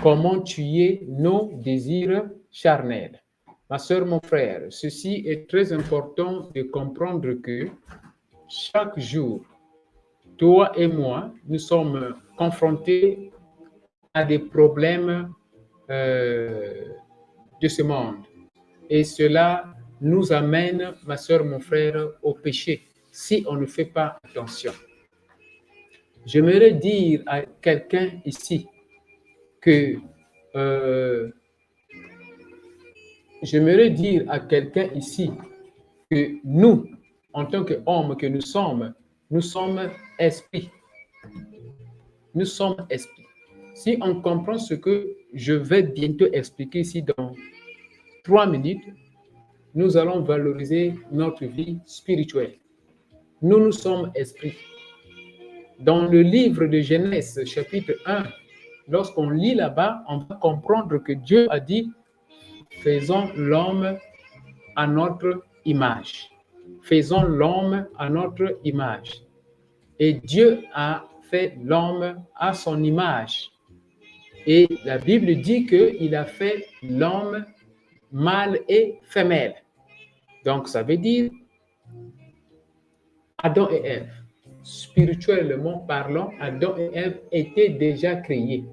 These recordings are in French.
comment tuer nos désirs charnels. Ma sœur, mon frère, ceci est très important de comprendre que chaque jour, toi et moi, nous sommes confrontés à des problèmes de ce monde. Et cela nous amène, ma sœur, mon frère, au péché, si on ne fait pas attention. J'aimerais dire à quelqu'un ici que nous, en tant qu'hommes que nous sommes esprits. Nous sommes esprits. Si on comprend ce que je vais bientôt expliquer ici dans 3 minutes, nous allons valoriser notre vie spirituelle. Nous sommes esprits. Dans le livre de Genèse, chapitre 1, lorsqu'on lit là-bas, on va comprendre que Dieu a dit « Faisons l'homme à notre image. » Faisons l'homme à notre image. Et Dieu a fait l'homme à son image. Et la Bible dit qu'il a fait l'homme mâle et femelle. Donc, ça veut dire Adam et Ève. Spirituellement parlant, Adam et Ève étaient déjà créés.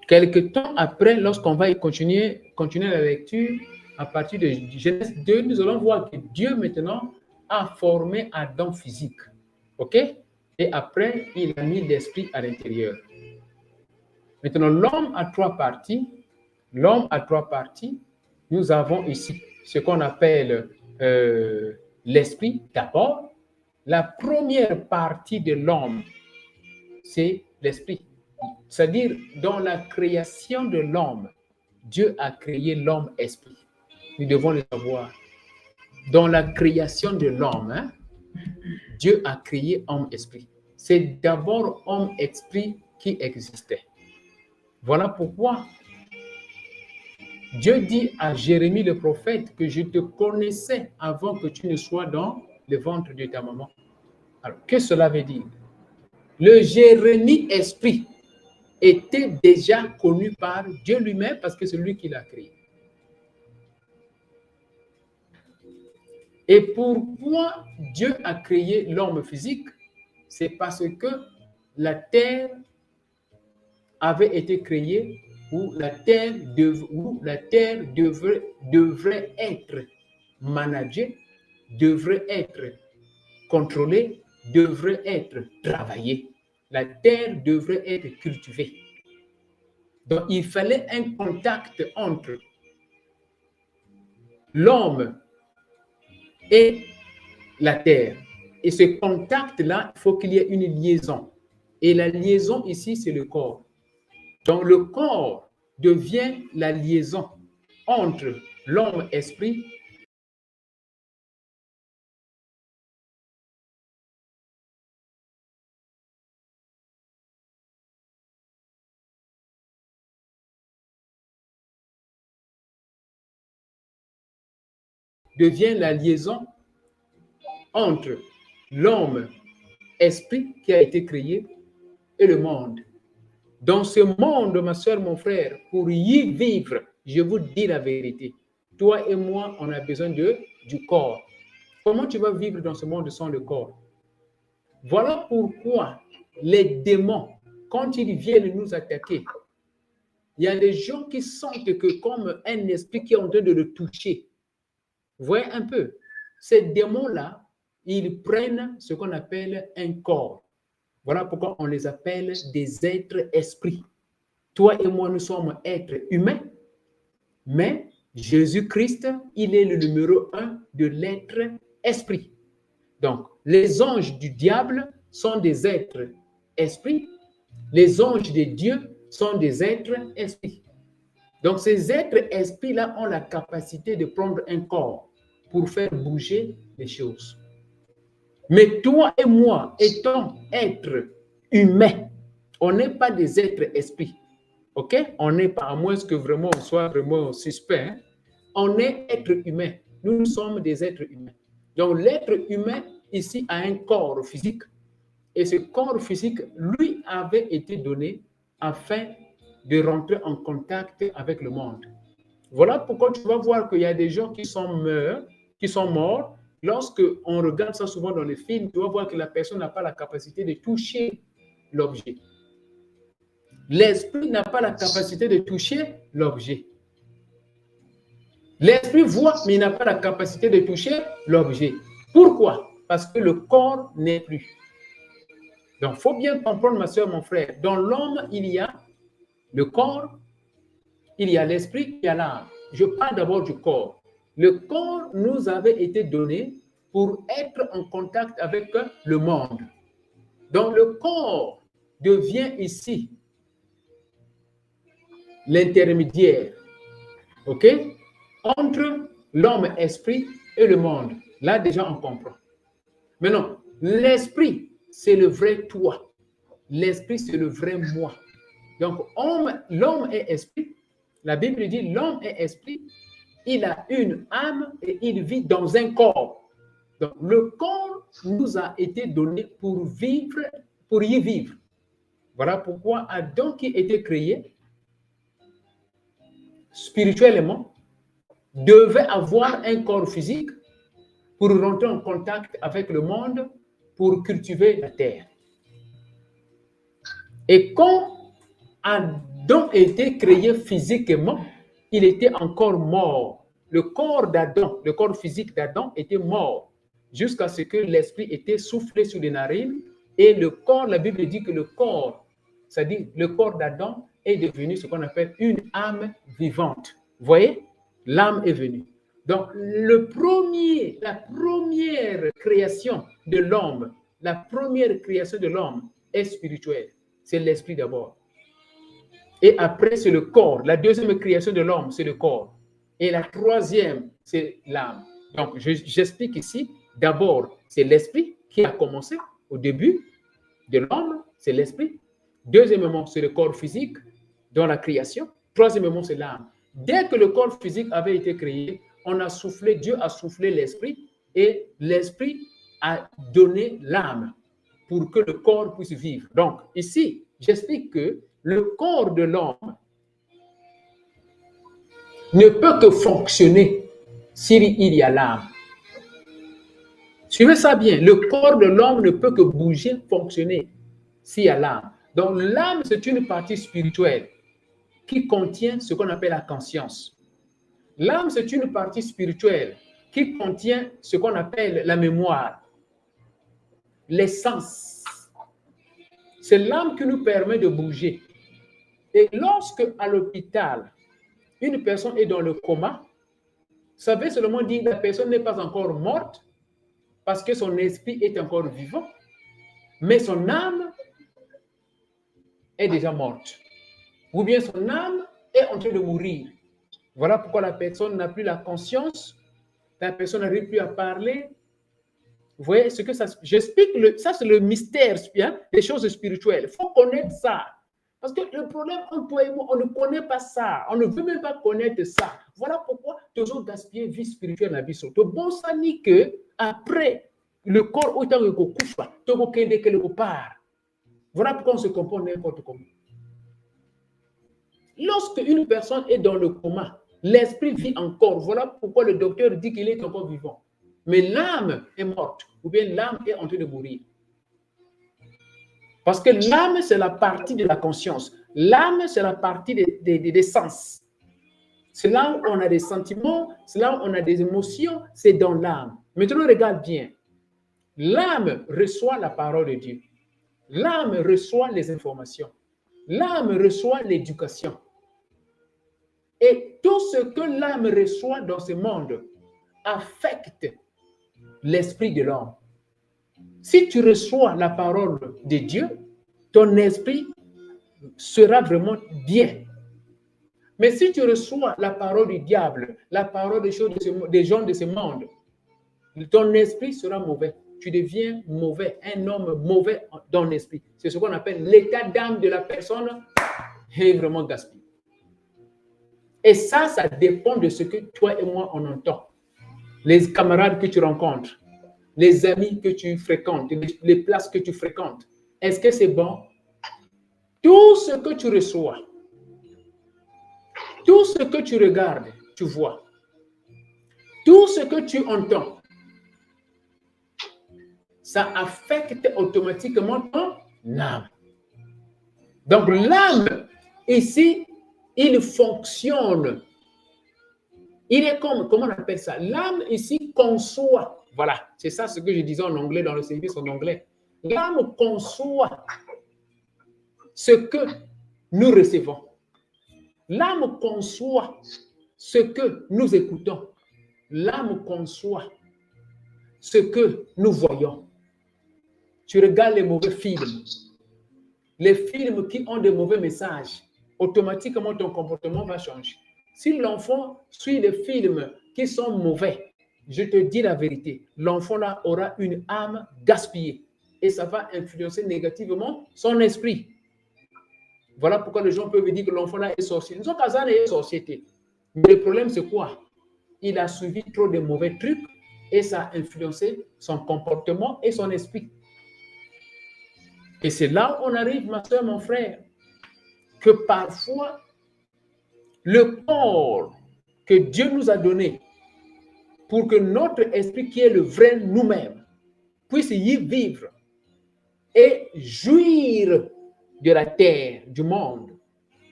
Quelque temps après, lorsqu'on va continuer la lecture, à partir de Genèse 2, nous allons voir que Dieu maintenant a formé Adam physique. OK? Et après, il a mis l'esprit à l'intérieur. Maintenant, l'homme a 3 parties. L'homme a 3 parties. Nous avons ici ce qu'on appelle l'esprit d'abord. La première partie de l'homme, c'est l'esprit. C'est-à-dire, dans la création de l'homme, Dieu a créé l'homme esprit. Nous devons le savoir. Dans la création de l'homme, Dieu a créé homme esprit. C'est d'abord homme esprit qui existait. Voilà pourquoi Dieu dit à Jérémie le prophète que je te connaissais avant que tu ne sois dans le ventre de ta maman. Alors, qu'est-ce que cela veut dire? Le Jérémie esprit était déjà connu par Dieu lui-même parce que c'est lui qui l'a créé. Et pourquoi Dieu a créé l'homme physique? C'est parce que la terre avait été créée où la terre devrait être managée, devrait être contrôlée, devrait être travaillée. La terre devrait être cultivée. Donc, il fallait un contact entre l'homme et la terre. Et ce contact-là, il faut qu'il y ait une liaison. Et la liaison ici, c'est le corps. Donc, le corps devient la liaison entre l'homme esprit devient la liaison entre l'homme esprit qui a été créé et le monde. Dans ce monde, ma soeur, mon frère, pour y vivre, je vous dis la vérité, toi et moi, on a besoin du corps. Comment tu vas vivre dans ce monde sans le corps? Voilà pourquoi les démons, quand ils viennent nous attaquer, il y a des gens qui sentent que comme un esprit qui est en train de le toucher. Vous voyez un peu, ces démons-là, ils prennent ce qu'on appelle un corps. Voilà pourquoi on les appelle des êtres esprits. Toi et moi, nous sommes êtres humains, mais Jésus-Christ, il est le numéro 1 de l'être esprit. Donc, les anges du diable sont des êtres esprits. Les anges de Dieu sont des êtres esprits. Donc, ces êtres esprits-là ont la capacité de prendre un corps pour faire bouger les choses. Mais toi et moi, étant êtres humains, on n'est pas des êtres esprits. OK? On n'est pas, à moins que vraiment on soit vraiment suspect. Hein? On est êtres humains. Nous sommes des êtres humains. Donc, l'être humain, ici, a un corps physique. Et ce corps physique, lui, avait été donné afin de rentrer en contact avec le monde. Voilà pourquoi tu vas voir qu'il y a des gens qui sont morts. Lorsque on regarde ça souvent dans les films, tu vas voir que la personne n'a pas la capacité de toucher l'objet. L'esprit n'a pas la capacité de toucher l'objet. L'esprit voit, mais il n'a pas la capacité de toucher l'objet. Pourquoi? Parce que le corps n'est plus. Donc, il faut bien comprendre, ma soeur, mon frère. Dans l'homme, il y a le corps, il y a l'esprit, il y a l'âme. Je parle d'abord du corps. Le corps nous avait été donné pour être en contact avec le monde. Donc, le corps devient ici l'intermédiaire, ok, entre l'homme esprit et le monde. Là, déjà, on comprend. Maintenant, l'esprit, c'est le vrai toi. L'esprit, c'est le vrai moi. Donc, l'homme est esprit. La Bible dit, l'homme est esprit. Il a une âme et il vit dans un corps. Donc, le corps nous a été donné pour vivre, pour y vivre. Voilà pourquoi Adam qui était créé spirituellement devait avoir un corps physique pour rentrer en contact avec le monde, pour cultiver la terre. Et quand Adam a été créé physiquement, il était encore mort. Le corps d'Adam, le corps physique d'Adam était mort jusqu'à ce que l'esprit était soufflé sur les narines et le corps, la Bible dit que le corps, c'est-à-dire le corps d'Adam est devenu ce qu'on appelle une âme vivante. Vous voyez? L'âme est venue. Donc, la première création de l'homme, la première création de l'homme est spirituelle. C'est l'esprit d'abord. Et après, c'est le corps. La deuxième création de l'homme, c'est le corps. Et la troisième, c'est l'âme. Donc, j'explique ici, d'abord, c'est l'esprit qui a commencé au début de l'homme, c'est l'esprit. Deuxièmement, c'est le corps physique dans la création. Troisièmement, c'est l'âme. Dès que le corps physique avait été créé, on a soufflé, Dieu a soufflé l'esprit et l'esprit a donné l'âme pour que le corps puisse vivre. Donc, ici, j'explique que le corps de l'homme ne peut que fonctionner s'il y a l'âme. Suivez ça bien. Le corps de l'homme ne peut que bouger, fonctionner s'il y a l'âme. Donc, l'âme, c'est une partie spirituelle qui contient ce qu'on appelle la conscience. L'âme, c'est une partie spirituelle qui contient ce qu'on appelle la mémoire, l'essence. C'est l'âme qui nous permet de bouger. Et lorsque, à l'hôpital, une personne est dans le coma, ça veut seulement dire que la personne n'est pas encore morte parce que son esprit est encore vivant, mais son âme est déjà morte. Ou bien son âme est en train de mourir. Voilà pourquoi la personne n'a plus la conscience, la personne n'arrive plus à parler. Vous voyez ce que ça... J'explique, ça c'est le mystère des choses spirituelles. Il faut connaître ça. Parce que le problème, toi et moi, on ne connaît pas ça. On ne veut même pas connaître ça. Voilà pourquoi toujours gaspiller vie spirituelle dans la vie. Bon, ça dit que après le corps, autant que koufa, tout que part. Voilà pourquoi on se comprend n'importe comment. Lorsque une personne est dans le coma, l'esprit vit encore. Voilà pourquoi le docteur dit qu'il est encore vivant. Mais l'âme est morte, ou bien l'âme est en train de mourir. Parce que l'âme, c'est la partie de la conscience. L'âme, c'est la partie des sens. C'est là où on a des sentiments, c'est là où on a des émotions, c'est dans l'âme. Maintenant, regarde bien. L'âme reçoit la parole de Dieu. L'âme reçoit les informations. L'âme reçoit l'éducation. Et tout ce que l'âme reçoit dans ce monde affecte l'esprit de l'homme. Si tu reçois la parole de Dieu, ton esprit sera vraiment bien. Mais si tu reçois la parole du diable, la parole des gens de ce monde, ton esprit sera mauvais. Tu deviens mauvais, un homme mauvais dans l'esprit. C'est ce qu'on appelle l'état d'âme de la personne est vraiment gaspillé. Et ça dépend de ce que toi et moi on entend. Les camarades que tu rencontres, les amis que tu fréquentes, les places que tu fréquentes. Est-ce que c'est bon? Tout ce que tu reçois Tout ce que tu regardes, tu vois. Tout ce que tu entends, ça affecte automatiquement ton âme. Donc l'âme, ici, il fonctionne. Il est comme, comment on appelle ça? L'âme ici conçoit. Voilà, c'est ça ce que je disais en anglais, dans le service en anglais. L'âme conçoit ce que nous recevons. L'âme conçoit ce que nous écoutons. L'âme conçoit ce que nous voyons. Tu regardes les mauvais films, les films qui ont de mauvais messages, automatiquement ton comportement va changer. Si l'enfant suit les films qui sont mauvais, je te dis la vérité, l'enfant là aura une âme gaspillée et ça va influencer négativement son esprit. Voilà pourquoi les gens peuvent dire que l'enfant là est sorcier. Nous sommes casés et société. Mais le problème, c'est quoi? Il a suivi trop de mauvais trucs et ça a influencé son comportement et son esprit. Et c'est là où on arrive, ma soeur, mon frère, que parfois, le corps que Dieu nous a donné pour que notre esprit, qui est le vrai nous-mêmes, puisse y vivre et jouir de la terre, du monde,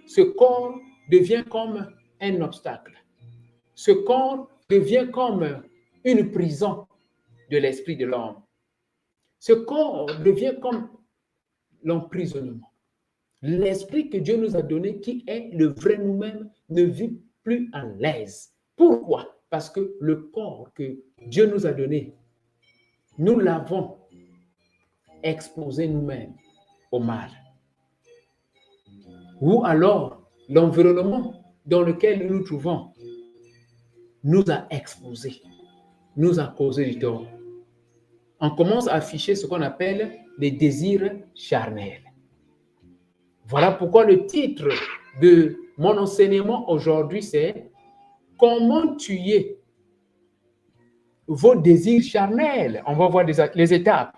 ce corps devient comme un obstacle. Ce corps devient comme une prison de l'esprit de l'homme. Ce corps devient comme l'emprisonnement. L'esprit que Dieu nous a donné, qui est le vrai nous-mêmes, ne vit plus à l'aise. Pourquoi? Parce que le corps que Dieu nous a donné, nous l'avons exposé nous-mêmes au mal. Ou alors, l'environnement dans lequel nous nous trouvons nous a exposés, nous a causé du tort. On commence à afficher ce qu'on appelle les désirs charnels. Voilà pourquoi le titre de mon enseignement aujourd'hui, c'est « Comment tuer vos désirs charnels ?» On va voir les étapes.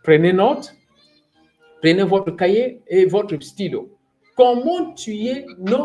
Prenez note, prenez votre cahier et votre stylo. Comment tuer nos